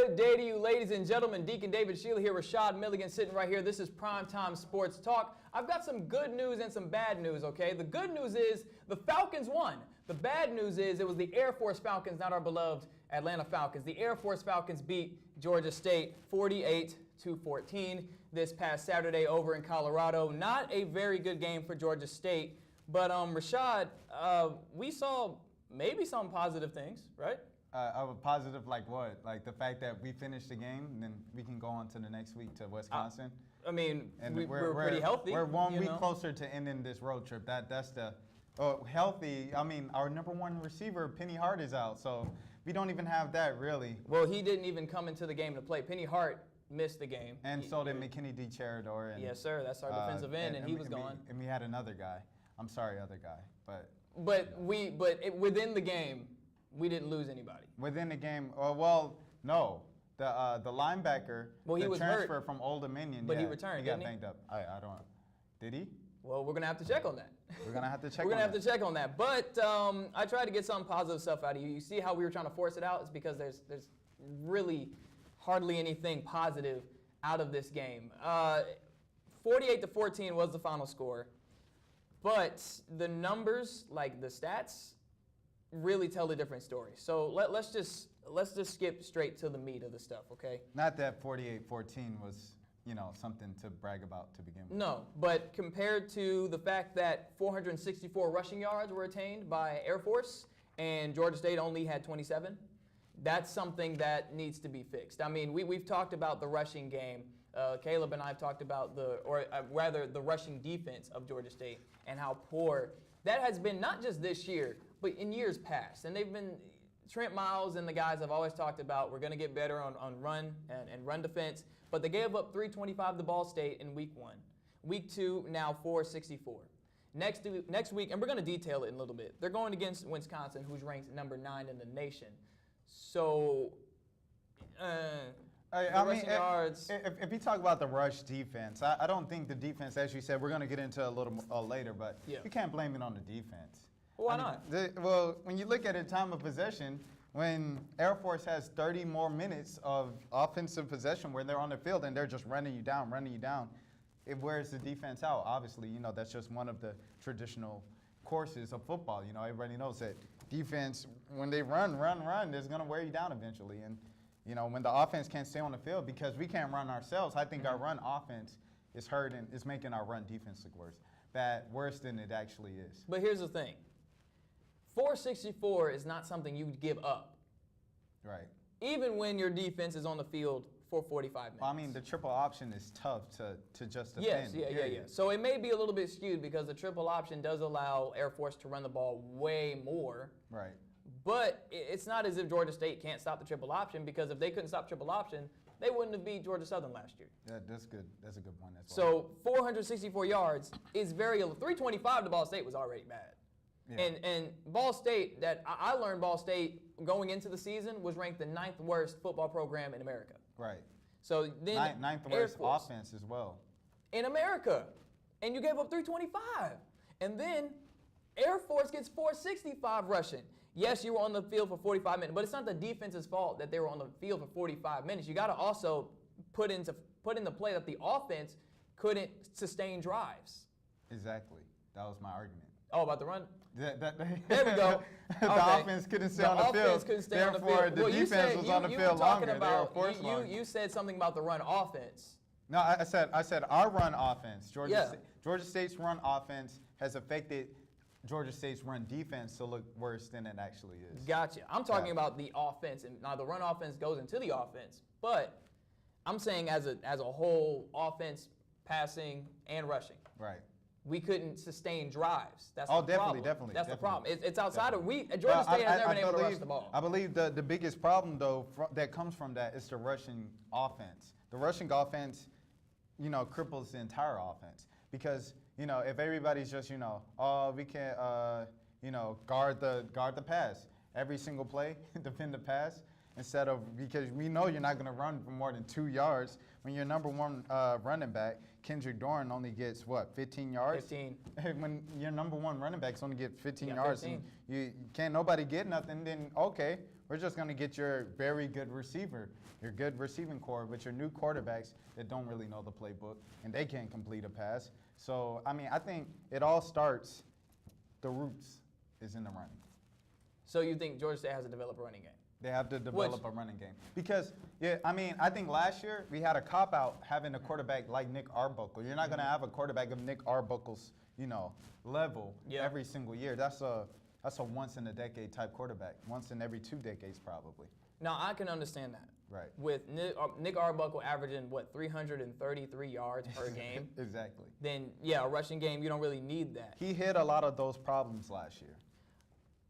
Good day to you, ladies and gentlemen. Deacon David Sheila here, Rashad Milligan sitting right here. This is Primetime Sports Talk. I've got some good news and some bad news, okay? The good news is the Falcons won. The bad news is it was the Air Force Falcons, not our beloved Atlanta Falcons. The Air Force Falcons beat Georgia State 48-14 this past Saturday over in Colorado. Not a very good game for Georgia State, but Rashad, we saw maybe some positive things, right? A positive like what? Like the fact that we finished the game and then we can go on to the next week to Wisconsin? I mean, and we're pretty healthy. We're 1 week closer to ending this road trip. That's the healthy. I mean, our #1 receiver, Penny Hart, is out, so we don't even have that really. Well, he didn't even come into the game to play. Penny Hart missed the game. And so did McKinney DiCheridor. Yes, sir. That's our defensive end, and he was gone. And we had another guy. I'm sorry, other guy, but within the game, we didn't lose anybody. Within the game, no. The linebacker, he was transfer hurt from Old Dominion. But he returned, he got didn't he? banged up. I don't. Did he? Well, we're gonna have to check on that. We're gonna have to check. We're gonna have to check on that. But I tried to get some positive stuff out of you. You see how we were trying to force it out? It's because there's really hardly anything positive out of this game. 48-14 was the final score, but the numbers, like the stats, really tell a different story. So let's just skip straight to the meat of the stuff, okay? Not that 48-14 was, something to brag about to begin with. No, but compared to the fact that 464 rushing yards were attained by Air Force and Georgia State only had 27, that's something that needs to be fixed. I mean, we've talked about the rushing game. Caleb and I have talked about the rushing defense of Georgia State and how poor that has been, not just this year, but in years past. And they've been, Trent Miles and the guys have always talked about we're going to get better on run and run defense. But they gave up 325 to Ball State in week 1. Week 2, now 464. Next week, and we're going to detail it in a little bit, they're going against Wisconsin, who's ranked number 9 in the nation. So, yards. If you talk about the rush defense, I don't think the defense, as you said, we're going to get into a little later, but you can't blame it on the defense. Why not? When you look at it, time of possession, when Air Force has 30 more minutes of offensive possession where they're on the field and they're just running you down, it wears the defense out. Obviously, that's just one of the traditional courses of football. Everybody knows that defense, when they run, it's going to wear you down eventually. And, when the offense can't stay on the field because we can't run ourselves, I think our run offense is hurting, is making our run defense look worse than it actually is. But here's the thing. 464 is not something you give up. Right. Even when your defense is on the field for 45 minutes. Well, I mean, the triple option is tough to just defend. Yes, So it may be a little bit skewed because the triple option does allow Air Force to run the ball way more. Right. But it's not as if Georgia State can't stop the triple option, because if they couldn't stop triple option, they wouldn't have beat Georgia Southern last year. Yeah, that's good. That's a good point as So well. 464 yards is very 325 to Ball State was already bad. Yeah. And Ball State, I learned Ball State going into the season was ranked the 9th worst football program in America. Right. So then 9th worst offense as well. In America. And you gave up 325. And then Air Force gets 465 rushing. Yes, you were on the field for 45 minutes, but it's not the defense's fault that they were on the field for 45 minutes. You got to also put into play that the offense couldn't sustain drives. Exactly. That was my argument. Oh, about the run? There we go. The offense couldn't stay on the field. The offense couldn't stay on the field. Therefore, the defense was on the field longer. You said something about the run offense. No, I said our run offense. Georgia State's run offense has affected Georgia State's run defense to look worse than it actually is. Gotcha. I'm talking about the offense, and now the run offense goes into the offense, but I'm saying as a whole, offense, passing, and rushing. Right. We couldn't sustain drives. That's the problem. Definitely. That's the problem. It's outside of Georgia State has never been able to rush the ball. I believe the biggest problem though that comes from that is the rushing offense. The rushing offense, cripples the entire offense because if everybody's just we can't guard the pass every single play, defend the pass, instead of, because we know you're not going to run for more than 2 yards. When your number one running back, Kendrick Bourne, only gets, 15 yards? 15. When your number one running back's only get 15 Yeah, yards 15. and you can't nobody get nothing, then okay, we're just going to get your very good receiver, your good receiving core, with your new quarterbacks that don't really know the playbook, and they can't complete a pass. So, I mean, I think it all starts, the roots is in the running. So you think Georgia State has a develop a running game? They have to develop a running game. Because, I think last year we had a cop-out having a quarterback like Nick Arbuckle. You're not going to have a quarterback of Nick Arbuckle's, level every single year. That's a once-in-a-decade type quarterback. Once in every 2 decades probably. Now, I can understand that. Right. With Nick Arbuckle averaging, 333 yards per game? Exactly. Then, yeah, a rushing game, you don't really need that. He hit a lot of those problems last year.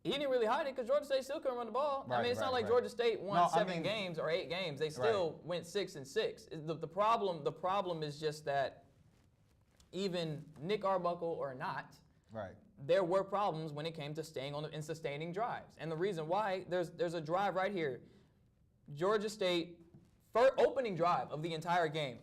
He didn't really hide it because Georgia State still couldn't run the ball. Right, it's not like right. Georgia State won 7 games or 8 games. They still went 6-6. The problem is just that even Nick Arbuckle or not, there were problems when it came to staying on and sustaining drives. And the reason why, there's a drive right here. Georgia State, first opening drive of the entire game.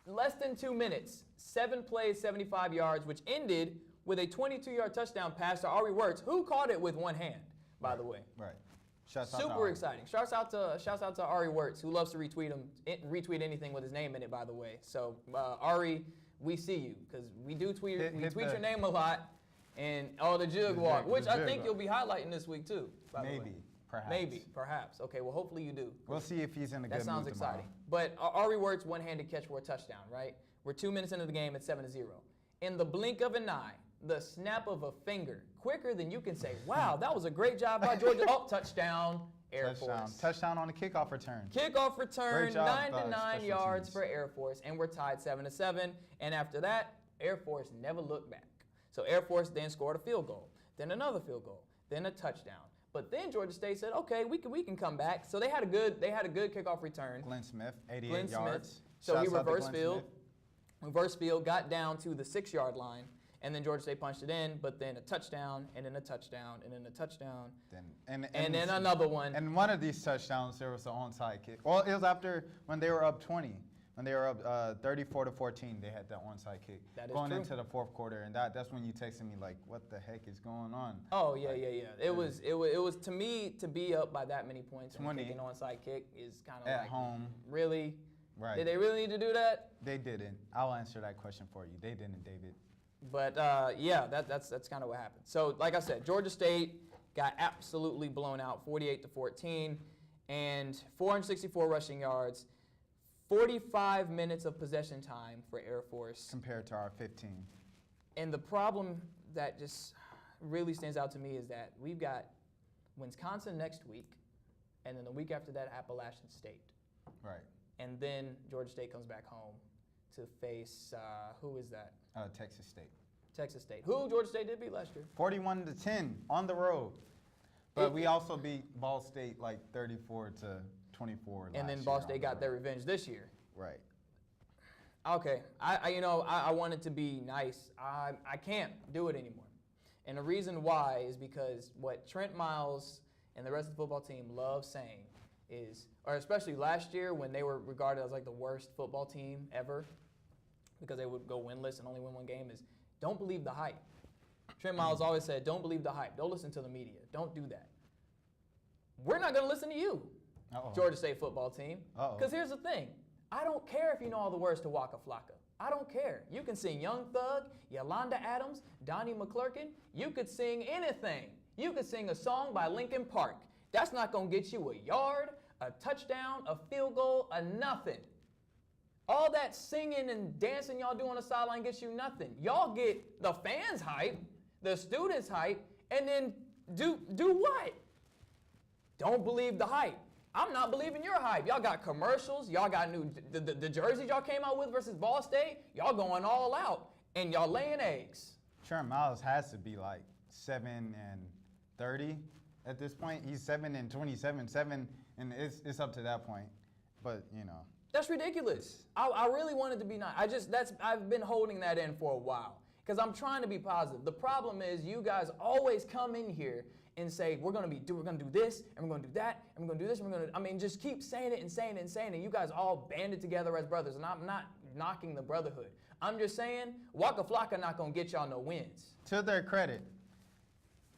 Less than 2 minutes, 7 plays, 75 yards, which ended with a 22-yard touchdown pass to Ari Wirtz, who caught it with one hand, by the way. Right. Shouts out Super exciting. Shouts out to Ari Wirtz, who loves to retweet anything with his name in it, by the way. So Ari, we see you, because we do tweet your name a lot, and the jug walk, which I think you'll be highlighting this week too. By the way. Perhaps. Maybe, perhaps. Okay, well, hopefully you do. We'll see if he's in a good mood. That sounds exciting. But Ari Wirtz, one-handed catch for a touchdown, right? We're 2 minutes into the game at 7-0. In the blink of an eye, the snap of a finger, quicker than you can say, wow, that was a great job by Georgia. Touchdown, Air Force. Touchdown on the kickoff return. Kickoff return, 9 yards teams. for Air Force, and we're tied 7-7. And after that, Air Force never looked back. So Air Force then scored a field goal, then another field goal, then a touchdown. But then Georgia State said, okay, we can come back. So they had a good kickoff return. Glenn Smith, 88 yards. So he reverse field, got down to the 6-yard line, and then Georgia State punched it in, but then a touchdown, and then a touchdown, and then a touchdown, and then another one. And one of these touchdowns, there was an onside kick. Well, it was after when they were up 20. When they were up 34-14, they had that onside kick. That is going true. Into the fourth quarter, and that's when you texted me like, "What the heck is going on?" Oh yeah. It was to me, to be up by that many points and kicking an onside kick is kind of at like home. Really? Right. Did they really need to do that? They didn't. I'll answer that question for you. They didn't, David. But that's kind of what happened. So like I said, Georgia State got absolutely blown out, 48-14, and 464 rushing yards. 45 minutes of possession time for Air Force. Compared to our 15. And the problem that just really stands out to me is that we've got Wisconsin next week, and then the week after that, Appalachian State. Right. And then Georgia State comes back home to face, who is that? Texas State. Texas State. Who Georgia State did beat last year? 41-10 on the road. But we also beat Ball State like 34-24. And then Ball State got their revenge this year. Right. Okay. I wanted to be nice. I can't do it anymore. And the reason why is because what Trent Miles and the rest of the football team love saying is, or especially last year when they were regarded as like the worst football team ever because they would go winless and only win one game, is don't believe the hype. Trent Miles always said, don't believe the hype. Don't listen to the media. Don't do that. We're not going to listen to you. Georgia State football team. Because here's the thing. I don't care if you know all the words to Waka Flocka. I don't care. You can sing Young Thug, Yolanda Adams, Donnie McClurkin. You could sing anything. You could sing a song by Linkin Park. That's not going to get you a yard, a touchdown, a field goal, a nothing. All that singing and dancing y'all do on the sideline gets you nothing. Y'all get the fans hype, the students hype, and then do what? Don't believe the hype. I'm not believing your hype. Y'all got commercials. Y'all got the jerseys y'all came out with versus Ball State. Y'all going all out, and y'all laying eggs. Trent Miles has to be like 7-30 at this point. He's 7-27, and it's up to that point. But that's ridiculous. I really wanted to be nice. I've been holding that in for a while because I'm trying to be positive. The problem is you guys always come in here and say we're gonna do this and we're gonna do that and we're gonna do this and we're gonna. I mean, just keep saying it and saying it and saying it. You guys all banded together as brothers, and I'm not knocking the brotherhood. I'm just saying Waka Flocka not gonna get y'all no wins. To their credit,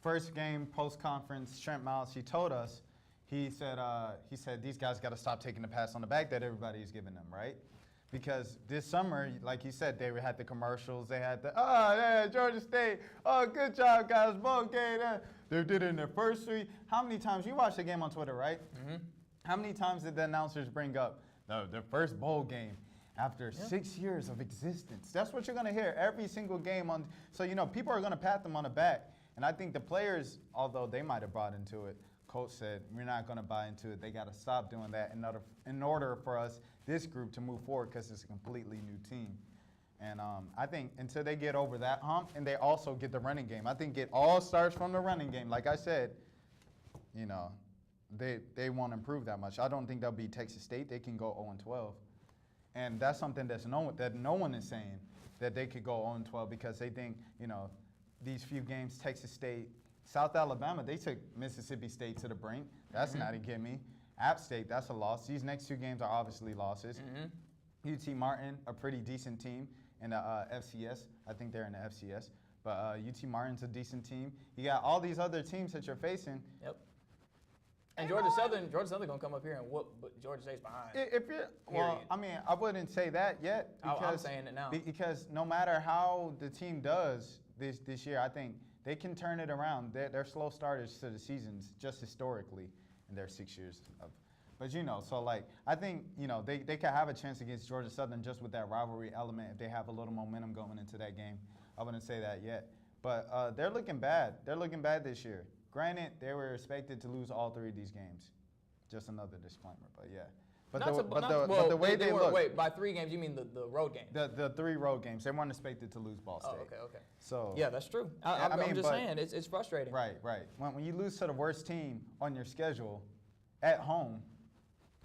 first game post-conference, Trent Miles, he told us, he said these guys got to stop taking the pass on the back that everybody's giving them, right? Because this summer, like you said, they had the commercials, they had the, oh, yeah, Georgia State, oh, good job, guys, both game. They did it in their first 3. How many times, you watched the game on Twitter, right? Mm-hmm. How many times did the announcers bring up the first bowl game after 6 years of existence? That's what you're going to hear every single game on. So, people are going to pat them on the back. And I think the players, although they might have bought into it, coach said, we're not going to buy into it. They got to stop doing that in order for us, this group, to move forward because it's a completely new team. And I think until they get over that hump and they also get the running game, I think it all starts from the running game. Like I said, they won't improve that much. I don't think they'll beat Texas State. They can go 0-12. And that's something that no one is saying, that they could go 0-12 because they think, these few games, Texas State, South Alabama, they took Mississippi State to the brink. That's not a gimme. App State, that's a loss. These next 2 games are obviously losses. UT Martin, a pretty decent team in the FCS. I think they're in the FCS. But UT Martin's a decent team. You got all these other teams that you're facing. Yep. And Georgia Southern gonna come up here and whoop, but Georgia State's behind. I wouldn't say that yet. I'm saying it now. Because no matter how the team does this year, I think they can turn it around. They're slow starters to the seasons, just historically, in their 6 years of. But I think they could have a chance against Georgia Southern just with that rivalry element if they have a little momentum going into that game. I wouldn't say that yet, but they're looking bad. They're looking bad this year. Granted, they were expected to lose all 3 of these games. Just another disclaimer, but yeah. But the way they look. Wait, by 3 games, you mean the road games? The 3 road games. They weren't expected to lose Ball State. Oh, okay. So yeah, that's true. I'm just saying, it's frustrating. Right. When you lose to the worst team on your schedule, at home.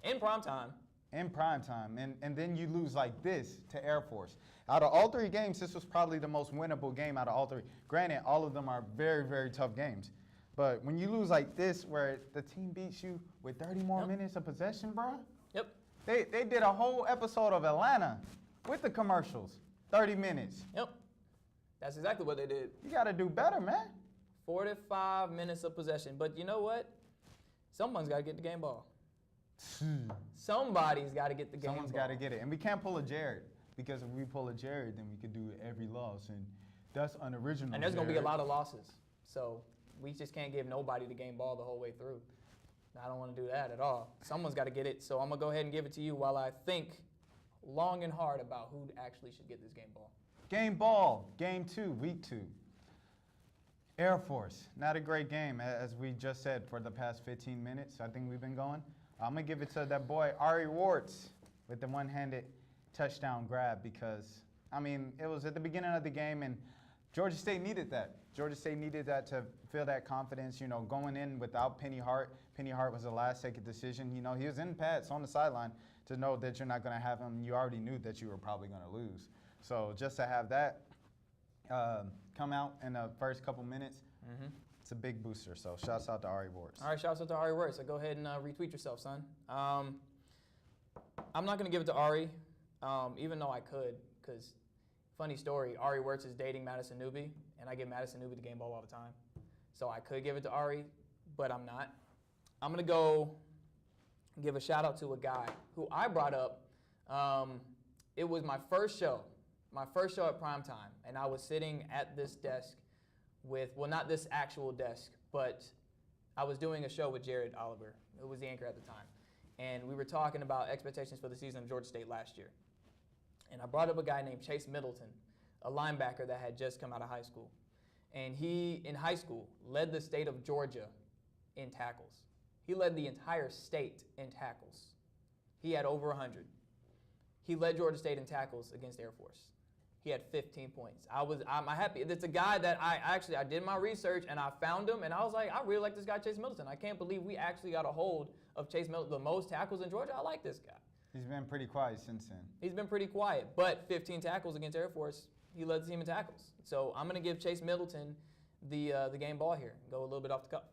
In prime time. And then you lose like this to Air Force. Out of all 3 games, this was probably the most winnable game out of all 3. Granted, all of them are very, very tough games. But when you lose like this, where the team beats you with 30 more minutes of possession, bro. Yep. They did a whole episode of Atlanta with the commercials, 30 minutes. Yep. That's exactly what they did. You got to do better, man. 45 minutes of possession. But you know what? Someone's got to get the game ball. Somebody's got to get the game ball. Someone's got to get it. And we can't pull a Jared, because if we pull a Jared, then we could do every loss. And that's unoriginal. And there's going to be a lot of losses. So we just can't give nobody the game ball the whole way through. I don't want to do that at all. Someone's got to get it, so I'm going to go ahead and give it to you while I think long and hard about who actually should get this game ball. Game ball, game 2, week 2. Air Force, not a great game, as we just said, for the past 15 minutes. I think we've been going. I'm going to give it to that boy, Ari Warts, with the one-handed touchdown grab because, it was at the beginning of the game, and Georgia State needed that. Georgia State needed that to feel that confidence, going in without Penny Hart. Penny Hart was a last-second decision. He was in pads on the sideline to know that you're not going to have him. You already knew that you were probably going to lose. So just to have that come out in the first couple minutes, it's a big booster. So shouts out to Ari Warts. All right, shouts out to Ari Warts. So go ahead and retweet yourself, son. I'm not going to give it to Ari, even though I could, because funny story, Ari Warts is dating Madison Newby, and I give Madison Newby the game ball all the time. So I could give it to Ari, but I'm not. I'm going to go give a shout out to a guy who I brought up. It was my first show at Primetime, and I was sitting at this desk with, well, not this actual desk, but I was doing a show with Jared Oliver, who was the anchor at the time. And we were talking about expectations for the season of Georgia State last year. And I brought up a guy named Chase Middleton, a linebacker that had just come out of high school. And he, in high school, led the state of Georgia in tackles. He led the entire state in tackles. He had over 100. He led Georgia State in tackles against Air Force. He had 15 points. I'm happy. It's a guy that I did my research and I found him and I was like, I really like this guy, Chase Middleton. I can't believe we actually got a hold of Chase Middleton, the most tackles in Georgia. I like this guy. He's been pretty quiet since then. He's been pretty quiet, but 15 tackles against Air Force, he led the team in tackles. So I'm going to give Chase Middleton the game ball here. Go a little bit off the cuff.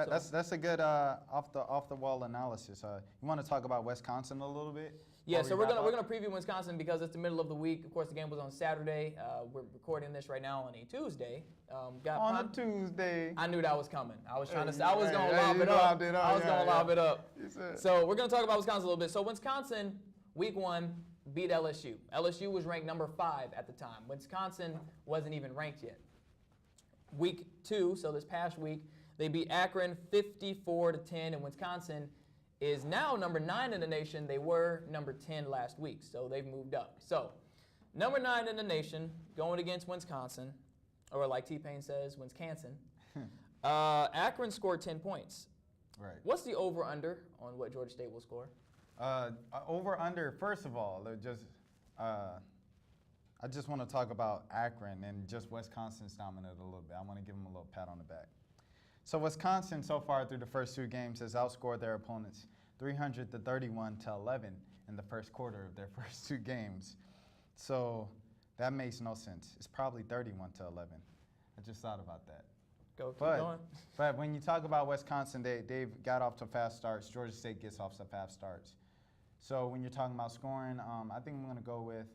That's a good off the wall analysis. You want to talk about Wisconsin a little bit? Yeah, before so we we're wrap gonna up? preview Wisconsin because it's the middle of the week. Of course, the game was on Saturday. We're recording this right now on a Tuesday. On a Tuesday. I knew that was coming. I was trying to. Hey, I was gonna hey, lob you it up. lobbed it up, I was yeah, gonna yeah. lob it up. You said- So we're gonna talk about Wisconsin a little bit. So Wisconsin, week 1, beat LSU. LSU was ranked number 5 at the time. Wisconsin wasn't even ranked yet. Week 2, so this past week, they beat Akron 54-10, and Wisconsin is now number 9 in the nation. They were number 10 last week, so they've moved up. So number 9 in the nation going against Wisconsin, or like T-Pain says, Wisconsin. Akron scored 10 points. Right. What's the over/under on what Georgia State will score? Over under. First of all, I just want to talk about Akron and just Wisconsin's dominant a little bit. I want to give them a little pat on the back. So Wisconsin, so far through the first 2 games, has outscored their opponents 331-11 in the first quarter of their first 2 games. So that makes no sense. It's probably 31-11. I just thought about that. Keep going. But when you talk about Wisconsin, they've got off to fast starts. Georgia State gets off to fast starts. So when you're talking about scoring, I think I'm going to go with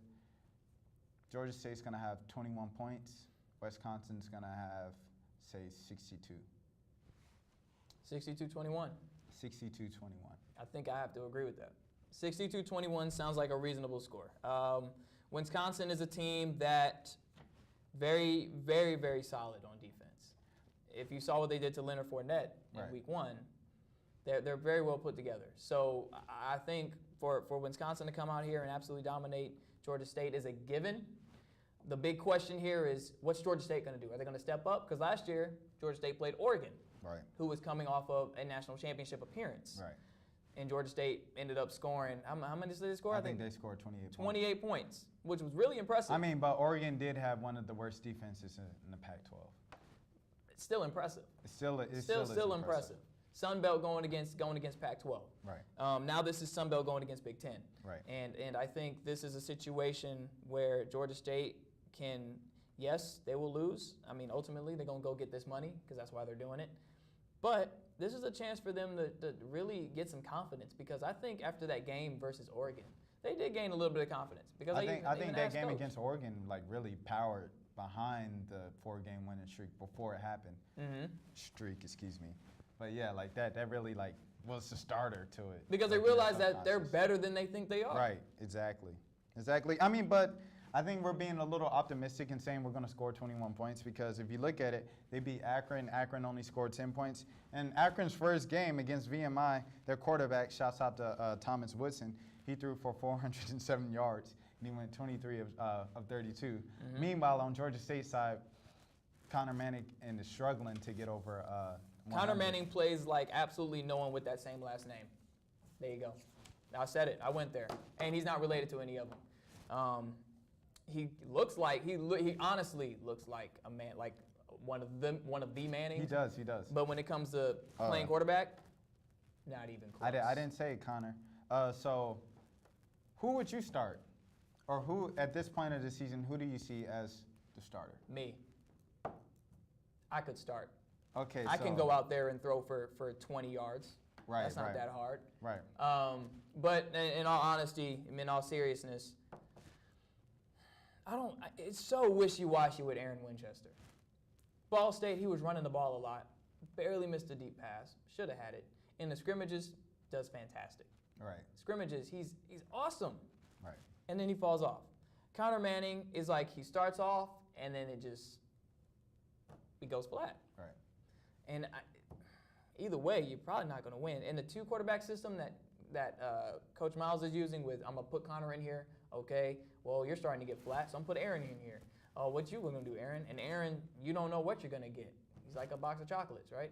Georgia State's going to have 21 points. Wisconsin's going to have, say, 62. 62-21. 62-21. I think I have to agree with that. 62-21 sounds like a reasonable score. Wisconsin is a team that very, very, very solid on defense. If you saw what they did to Leonard Fournette in Right. week 1, they're very well put together. So I think for Wisconsin to come out here and absolutely dominate Georgia State is a given. The big question here is, what's Georgia State going to do? Are they going to step up? Because last year, Georgia State played Oregon, Right. who was coming off of a national championship appearance. Right. And Georgia State ended up scoring, how many did they score? I think they scored 28 points. 28 points, which was really impressive. I mean, but Oregon did have one of the worst defenses in the Pac-12. It's still impressive. It's still impressive. Sun Belt going against Pac-12. Right. Now this is Sun Belt going against Big Ten. Right. And I think this is a situation where Georgia State can, yes, they will lose. I mean, ultimately they're going to go get this money because that's why they're doing it. But this is a chance for them to really get some confidence, because I think after that game versus Oregon, they did gain a little bit of confidence. Because I think even that asked game Coach. against Oregon really powered behind the 4-game winning streak before it happened. Mm-hmm. Streak, excuse me. But yeah, that really was the starter to it. Because they in their realize that they're subconscious. better than they think they are. Right, exactly. I mean, but I think we're being a little optimistic in saying we're going to score 21 points, because if you look at it, they beat Akron. Akron only scored 10 points. And Akron's first game against VMI, their quarterback, shouts out to Thomas Woodson, he threw for 407 yards, and he went 23 of 32. Mm-hmm. Meanwhile, on Georgia State's side, Connor Manning is struggling to get over 100. Connor Manning plays like absolutely no one with that same last name. There you go. I said it. I went there. And he's not related to any of them. He looks like he honestly looks like a man, like one of the Mannings. He does. But when it comes to playing quarterback, not even close. I didn't say it, Connor. So who would you start? Or who, at this point of the season, who do you see as the starter? Me. I could start. Okay, I can go out there and throw for 20 yards. Right, That's not right. that hard. Right. But in all honesty, in all seriousness, it's so wishy-washy with Aaron Winchester. Ball State, he was running the ball a lot. Barely missed a deep pass. Should have had it. In the scrimmages, does fantastic. Right. Scrimmages, he's awesome. Right. And then he falls off. Connor Manning is like he starts off and then he goes flat. Right. And either way, you're probably not going to win. And the 2-quarterback system that Coach Miles is using with, I'm going to put Connor in here, okay, well, you're starting to get flat, so I'm going to put Aaron in here. Oh, what you going to do, Aaron? And Aaron, you don't know what you're going to get. He's like a box of chocolates, right?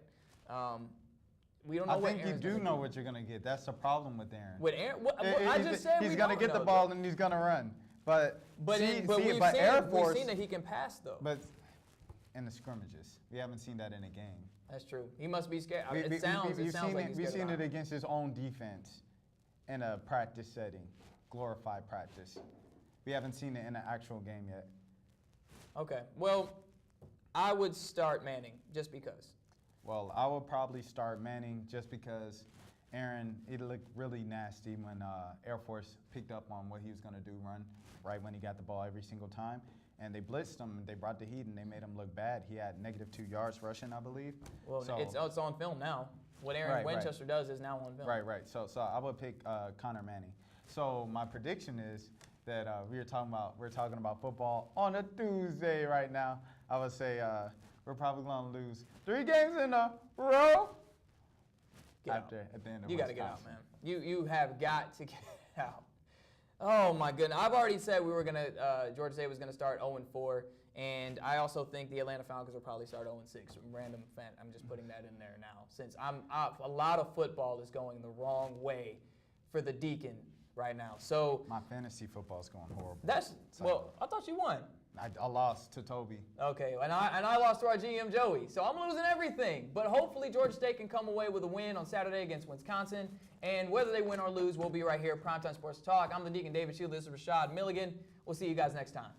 We don't know what I think Aaron's you do gonna know do. what you're going to get. That's the problem with Aaron. With Aaron, I just said he's we going to don't get the know, ball though. and he's going to run. But Air Force, we've seen that he can pass, though. But in the scrimmages, we haven't seen that in a game. That's true. He must be scared. We've It sounds like he's scared. We've seen of it against his own defense in a practice setting, glorified practice. We haven't seen it in an actual game yet. Okay. Well, I would start Manning just because. Well, I would probably start Manning just because Aaron, it looked really nasty when Air Force picked up on what he was going to do, run right when he got the ball every single time. And they blitzed him, and they brought the heat, and they made him look bad. He had -2 yards rushing, I believe. Well, so, it's on film now. What Aaron Winchester does is now on film. Right. So I would pick Connor Manning. So my prediction is that we're talking about football on a Tuesday right now. I would say we're probably going to lose 3 games in a row. At the end of you got to get out, man. You have got to get out. Oh my goodness! I've already said we were gonna. Georgia State was gonna start 0-4, and I also think the Atlanta Falcons will probably start 0-6. Random fan. I'm just putting that in there now, since a lot of football is going the wrong way for the Deacon right now. So my fantasy football is going horrible. Well, I thought you won. I lost to Toby. Okay, and I lost to our GM Joey, so I'm losing everything. But hopefully Georgia State can come away with a win on Saturday against Wisconsin. And whether they win or lose, we'll be right here, Primetime Sports Talk. I'm the Deacon David Shield. This is Rashad Milligan. We'll see you guys next time.